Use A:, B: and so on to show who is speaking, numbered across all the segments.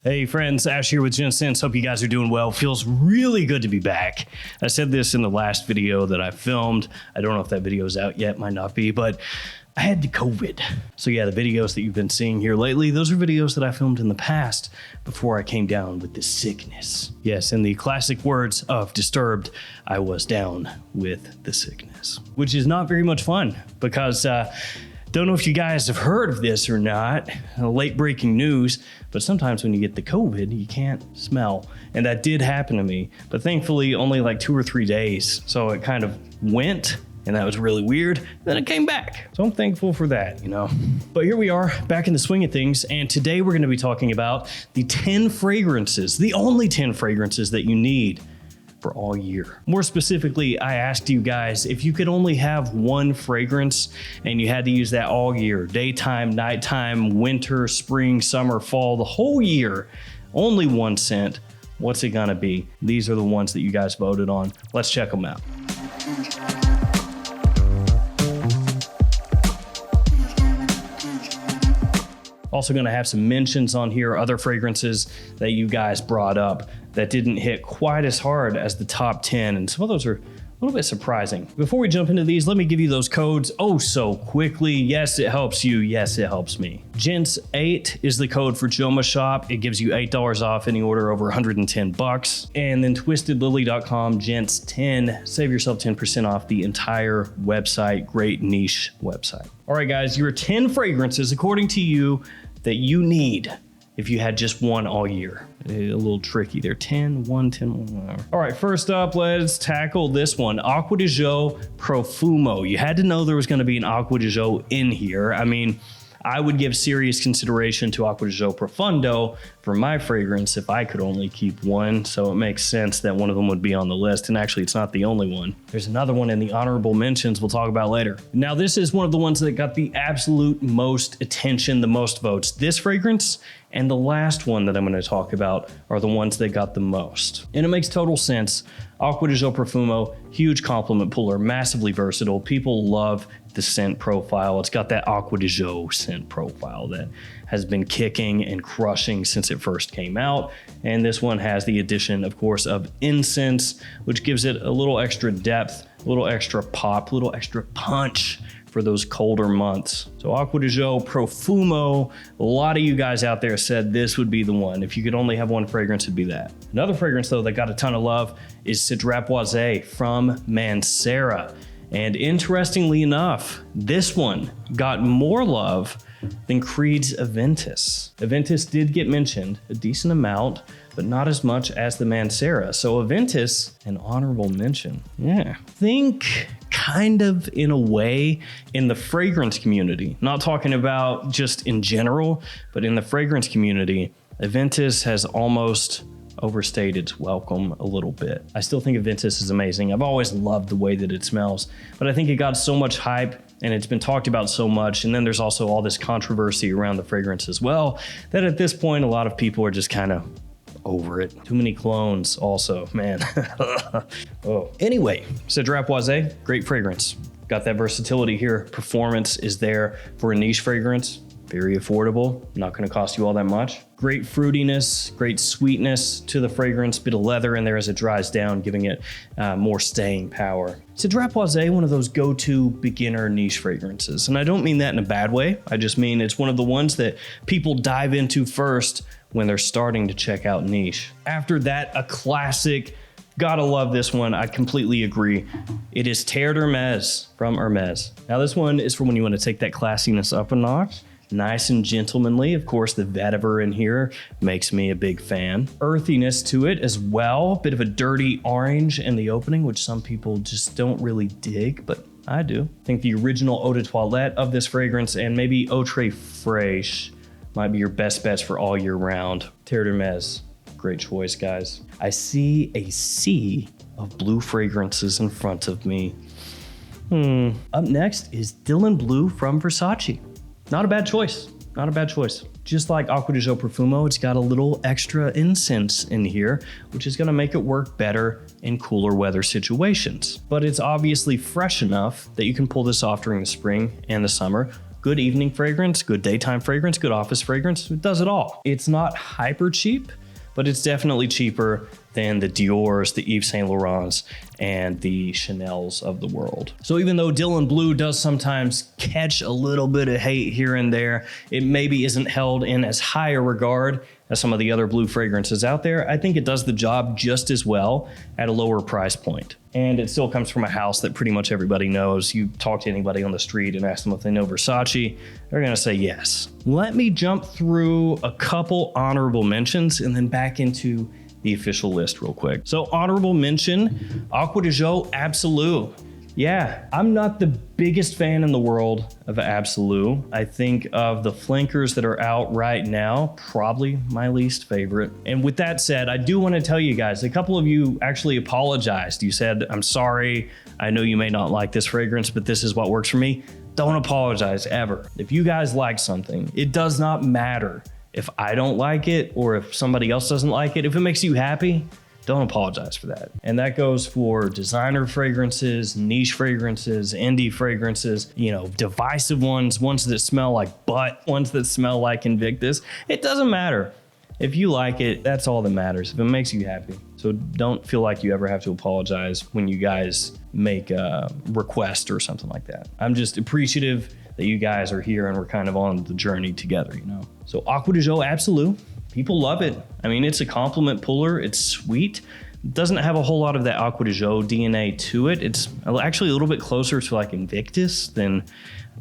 A: Hey friends, Ash here with GENTSS. Hope you guys are doing well. Feels really good to be back. I said this in the last video that I filmed. I don't know if that video is out yet, might not be, but I had COVID. So yeah, the videos that you've been seeing here lately, those are videos that I filmed in the past before I came down with this sickness. Yes, in the classic words of Disturbed, I was down with the sickness, which is not very much fun because don't know if you guys have heard of this or not, late breaking news, but sometimes when you get the COVID, you can't smell. And that did happen to me, but thankfully only like 2 or 3 days. So it kind of went and that was really weird. Then it came back. So I'm thankful for that, you know. But here we are back in the swing of things. And today we're gonna be talking about the 10 fragrances, the only 10 fragrances that you need for all year. More specifically, I asked you guys if you could only have one fragrance and you had to use that all year, daytime, nighttime, winter, spring, summer, fall, the whole year, only one scent, what's it gonna be? These are the ones that you guys voted on. Let's check them out. Also gonna have some mentions on here, other fragrances that you guys brought up that didn't hit quite as hard as the top 10, and some of those are a little bit surprising. Before we jump into these, let me give you those codes oh so quickly. Yes, it helps you. Yes, it helps me. GENTS8 is the code for Joma Shop. It gives you $8 off any order over 110 bucks. And then twistedlily.com, GENTS10, save yourself 10% off the entire website. Great niche website. All right, guys, your 10 fragrances, according to you, that you need if you had just one all year. A little tricky there. 10, 1, 10, 1. All right, first up, let's tackle this one. Acqua di Gio Profumo. You had to know there was gonna be an Acqua di Gio in here. I mean, I would give serious consideration to Acqua di Gio Profundo for my fragrance if I could only keep one, so it makes sense that one of them would be on the list, and actually it's not the only one. There's another one in the honorable mentions we'll talk about later. Now this is one of the ones that got the absolute most attention, the most votes. This fragrance and the last one that I'm gonna talk about are the ones that got the most. And it makes total sense. Acqua di Gio Profumo, huge compliment puller, massively versatile. People love the scent profile. It's got that Acqua di Gio scent profile that has been kicking and crushing since it first came out. And this one has the addition, of course, of incense, which gives it a little extra depth, a little extra pop, a little extra punch for those colder months. So Acqua di Gio Profumo, a lot of you guys out there said this would be the one. If you could only have one fragrance, it'd be that. Another fragrance though that got a ton of love is Cedrat Boise from Mancera. And interestingly enough, this one got more love than Creed's Aventus. Aventus did get mentioned a decent amount, but not as much as the Mancera. So Aventus, an honorable mention. Yeah. Think kind of in a way in the fragrance community, not talking about just in general, but in the fragrance community, Aventus has almost overstayed its welcome a little bit. I still think Aventus is amazing. I've always loved the way that it smells, but I think it got so much hype and it's been talked about so much. And then there's also all this controversy around the fragrance as well, that at this point, a lot of people are just kind of over it. Too many clones also, man. Oh. Anyway, Cedrat Boise, great fragrance. Got that versatility here. Performance is there for a niche fragrance. Very affordable, not gonna cost you all that much. Great fruitiness, great sweetness to the fragrance, bit of leather in there as it dries down, giving it more staying power. Cedrat Boise, one of those go-to beginner niche fragrances. And I don't mean that in a bad way. I just mean it's one of the ones that people dive into first when they're starting to check out niche. After that, a classic. Gotta love this one. I completely agree. It is Terre d'Hermes from Hermes. Now this one is for when you want to take that classiness up a notch. Nice and gentlemanly. Of course, the vetiver in here makes me a big fan. Earthiness to it as well. Bit of a dirty orange in the opening, which some people just don't really dig, but I do. I think the original eau de toilette of this fragrance and maybe Eau Très Fraîche might be your best bets for all year round. Terre d'Hermes, great choice, guys. I see a sea of blue fragrances in front of me. Up next is Dylan Blue from Versace. Not a bad choice, not a bad choice. Just like Acqua di Gio Profumo, it's got a little extra incense in here, which is gonna make it work better in cooler weather situations. But it's obviously fresh enough that you can pull this off during the spring and the summer, Good evening fragrance, good daytime fragrance, good office fragrance. It does it all. It's not hyper cheap, but it's definitely cheaper than the Dior's, the Yves Saint Laurent's, and the Chanel's of the world. So even though Dylan Blue does sometimes catch a little bit of hate here and there, it maybe isn't held in as high a regard as some of the other blue fragrances out there. I think it does the job just as well at a lower price point. And it still comes from a house that pretty much everybody knows. You talk to anybody on the street and ask them if they know Versace, they're gonna say yes. Let me jump through a couple honorable mentions and then back into the official list real quick. So honorable mention, Acqua de Joe Absolu. Yeah, I'm not the biggest fan in the world of Absolu. I think of the flankers that are out right now, probably my least favorite. And with that said, I do want to tell you guys, a couple of you actually apologized. You said, I'm sorry, I know you may not like this fragrance, but this is what works for me. Don't apologize ever. If you guys like something, it does not matter if I don't like it or if somebody else doesn't like it. If it makes you happy, don't apologize for that. And that goes for designer fragrances, niche fragrances, indie fragrances, you know, divisive ones that smell like butt, ones that smell like Invictus. It doesn't matter. If you like it, that's all that matters, if it makes you happy. So don't feel like you ever have to apologize when you guys make a request or something like that. I'm just appreciative that you guys are here and we're kind of on the journey together, you know? So Acqua de Joe Absolu, people love it. I mean, it's a compliment puller. It's sweet. It doesn't have a whole lot of that Acqua de Joe DNA to it. It's actually a little bit closer to like Invictus than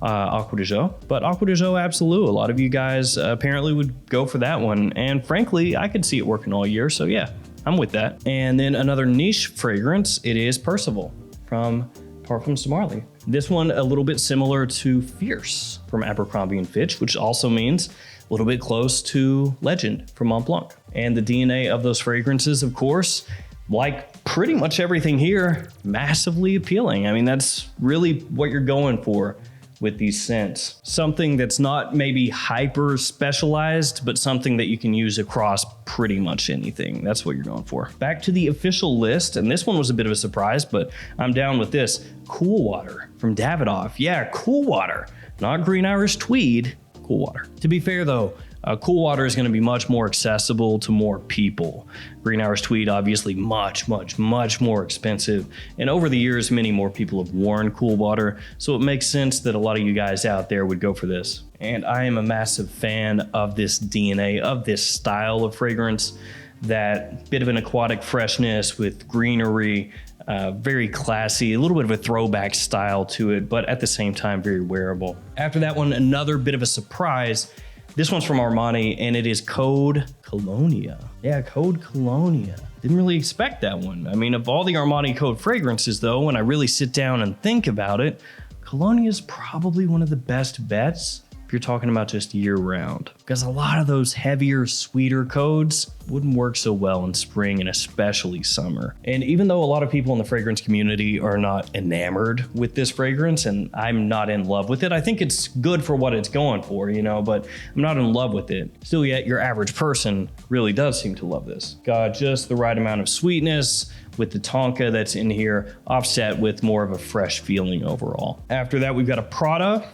A: Acqua de Joe. But Acqua de Joe Absolu, a lot of you guys apparently would go for that one. And frankly, I could see it working all year. So yeah, I'm with that. And then another niche fragrance, it is Percival from Parfums de Marly. This one a little bit similar to Fierce from Abercrombie & Fitch, which also means a little bit close to Legend from Montblanc. And the DNA of those fragrances, of course, like pretty much everything here, massively appealing. I mean, that's really what you're going for with these scents. Something that's not maybe hyper specialized, but something that you can use across pretty much anything. That's what you're going for. Back to the official list, and this one was a bit of a surprise, but I'm down with this. Cool Water from Davidoff. Yeah, Cool Water, not Green Irish Tweed, Cool Water. To be fair though, Cool Water is going to be much more accessible to more people. Green Irish Tweed, obviously much more expensive. And over the years, many more people have worn Cool Water. So it makes sense that a lot of you guys out there would go for this. And I am a massive fan of this DNA, of this style of fragrance, that bit of an aquatic freshness with greenery, very classy, a little bit of a throwback style to it, but at the same time, very wearable. After that one, another bit of a surprise. This one's from Armani, and it is Code Colonia. Yeah, Code Colonia. Didn't really expect that one. I mean, of all the Armani Code fragrances, though, when I really sit down and think about it, Colonia is probably one of the best bets if you're talking about just year round. Because a lot of those heavier, sweeter codes wouldn't work so well in spring and especially summer. And even though a lot of people in the fragrance community are not enamored with this fragrance, and I'm not in love with it, I think it's good for what it's going for, you know, but I'm not in love with it. Still yet, your average person really does seem to love this. Got just the right amount of sweetness with the tonka that's in here, offset with more of a fresh feeling overall. After that, we've got a Prada.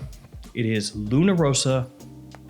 A: It is Luna Rossa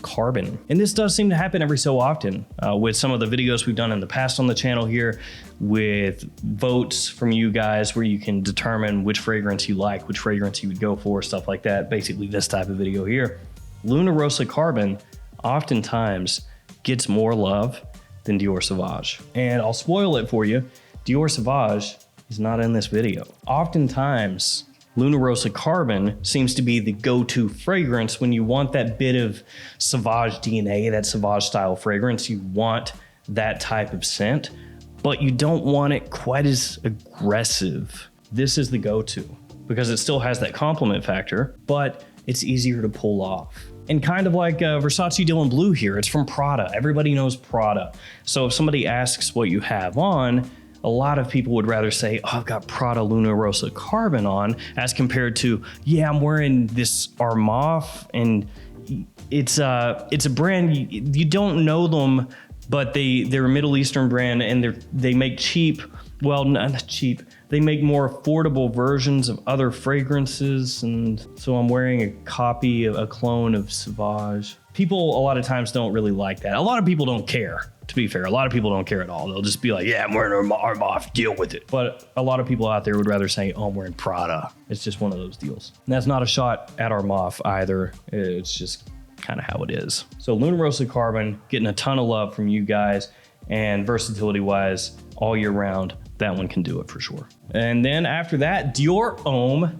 A: Carbon. And this does seem to happen every so often with some of the videos we've done in the past on the channel here, with votes from you guys where you can determine which fragrance you like, which fragrance you would go for, stuff like that. Basically this type of video here. Luna Rossa Carbon oftentimes gets more love than Dior Sauvage. And I'll spoil it for you. Dior Sauvage is not in this video. Oftentimes, Luna Rossa Carbon seems to be the go-to fragrance when you want that bit of Sauvage DNA, that Sauvage style fragrance. You want that type of scent, but you don't want it quite as aggressive. This is the go-to because it still has that compliment factor, but it's easier to pull off. And kind of like Versace Dylan Blue here, it's from Prada. Everybody knows Prada. So if somebody asks what you have on, a lot of people would rather say, oh, I've got Prada Luna Rossa Carbon on, as compared to, yeah, I'm wearing this Armani, and it's a brand, you don't know them, but they're a Middle Eastern brand, and they make cheap well, not cheap. They make more affordable versions of other fragrances. And so I'm wearing a copy, a clone of Sauvage. People a lot of times don't really like that. A lot of people don't care, to be fair. A lot of people don't care at all. They'll just be like, yeah, I'm wearing Armani, deal with it. But a lot of people out there would rather say, oh, I'm wearing Prada. It's just one of those deals. And that's not a shot at Armani either. It's just kind of how it is. So Luna Rossa Carbon, getting a ton of love from you guys, and versatility wise, all year round, that one can do it for sure. And then after that, Dior Homme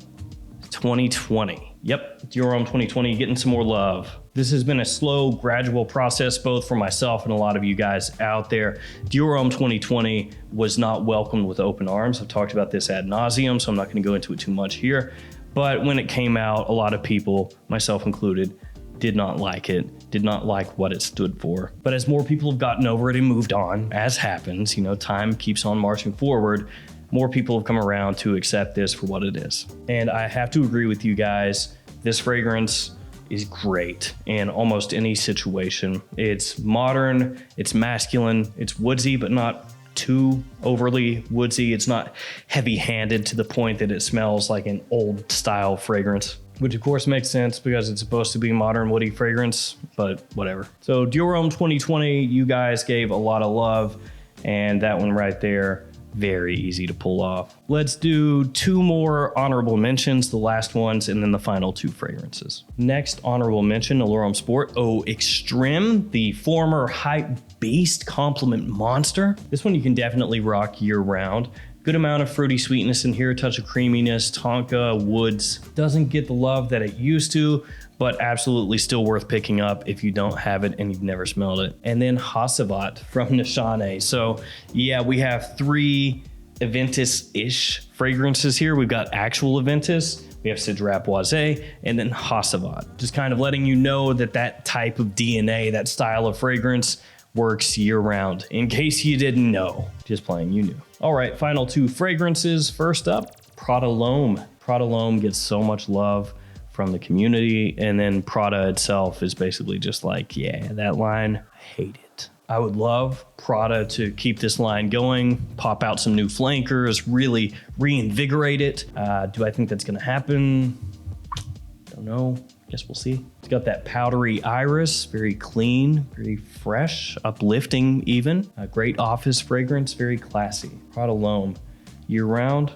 A: 2020. Yep, Dior Homme 2020, getting some more love. This has been a slow, gradual process, both for myself and a lot of you guys out there. Dior Homme 2020 was not welcomed with open arms. I've talked about this ad nauseum, so I'm not gonna go into it too much here. But when it came out, a lot of people, myself included, did not like it, did not like what it stood for. But as more people have gotten over it and moved on, as happens, you know, time keeps on marching forward, more people have come around to accept this for what it is. And I have to agree with you guys, this fragrance is great in almost any situation. It's modern, it's masculine, it's woodsy, but not too overly woodsy. It's not heavy-handed to the point that it smells like an old style fragrance, which of course makes sense because it's supposed to be modern woody fragrance, but whatever. So Dior Homme 2020, you guys gave a lot of love, and that one right there, very easy to pull off. Let's do two more honorable mentions, the last ones, and then the final two fragrances. Next honorable mention, Allure Homme Sport Eau Extreme, the former hype beast compliment monster. This one you can definitely rock year round. Good amount of fruity sweetness in here, a touch of creaminess, tonka, woods. Doesn't get the love that it used to, but absolutely still worth picking up if you don't have it and you've never smelled it. And then Hacivat from Nishane. So yeah, we have three Aventus-ish fragrances here. We've got actual Aventus, we have Cedrat Boise, and then Hacivat. Just kind of letting you know that that type of DNA, that style of fragrance, works year round. In case you didn't know, just playing, you knew. All right, final two fragrances. First up, Prada L'Homme. Prada L'Homme gets so much love from the community, and then Prada itself is basically just like, yeah, that line, I hate it. I would love Prada to keep this line going, pop out some new flankers, really reinvigorate it. Do I think that's gonna happen? Don't know. Guess we'll see. It's got that powdery iris, very clean, very fresh, uplifting even. A great office fragrance, very classy. Prada L'Homme, year round,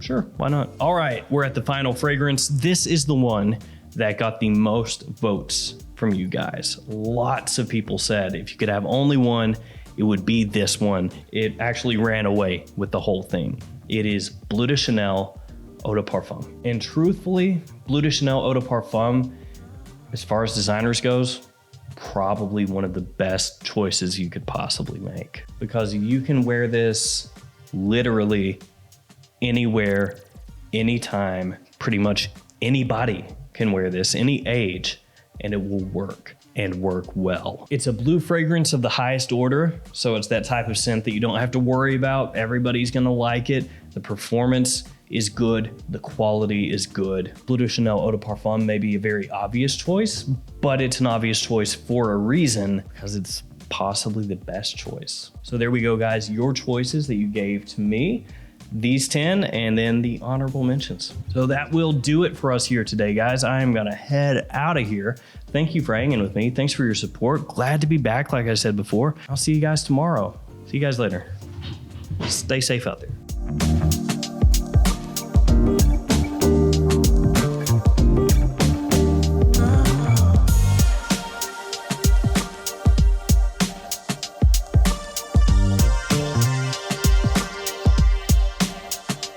A: sure, why not? All right, we're at the final fragrance. This is the one that got the most votes from you guys. Lots of people said if you could have only one, it would be this one. It actually ran away with the whole thing. It is Bleu de Chanel Eau de Parfum. And truthfully, Bleu de Chanel Eau de Parfum, as far as designers goes, probably one of the best choices you could possibly make, because you can wear this literally anywhere, anytime. Pretty much anybody can wear this, any age, and it will work and work well. It's a blue fragrance of the highest order, so it's that type of scent that you don't have to worry about. Everybody's gonna like it. The performance is good, the quality is good. Bleu de Chanel Eau de Parfum may be a very obvious choice, but it's an obvious choice for a reason, because it's possibly the best choice. So there we go, guys, your choices that you gave to me, these 10, and then the honorable mentions. So that will do it for us here today, guys. I am gonna head out of here. Thank you for hanging with me. Thanks for your support. Glad to be back, like I said before. I'll see you guys tomorrow. See you guys later. Stay safe out there.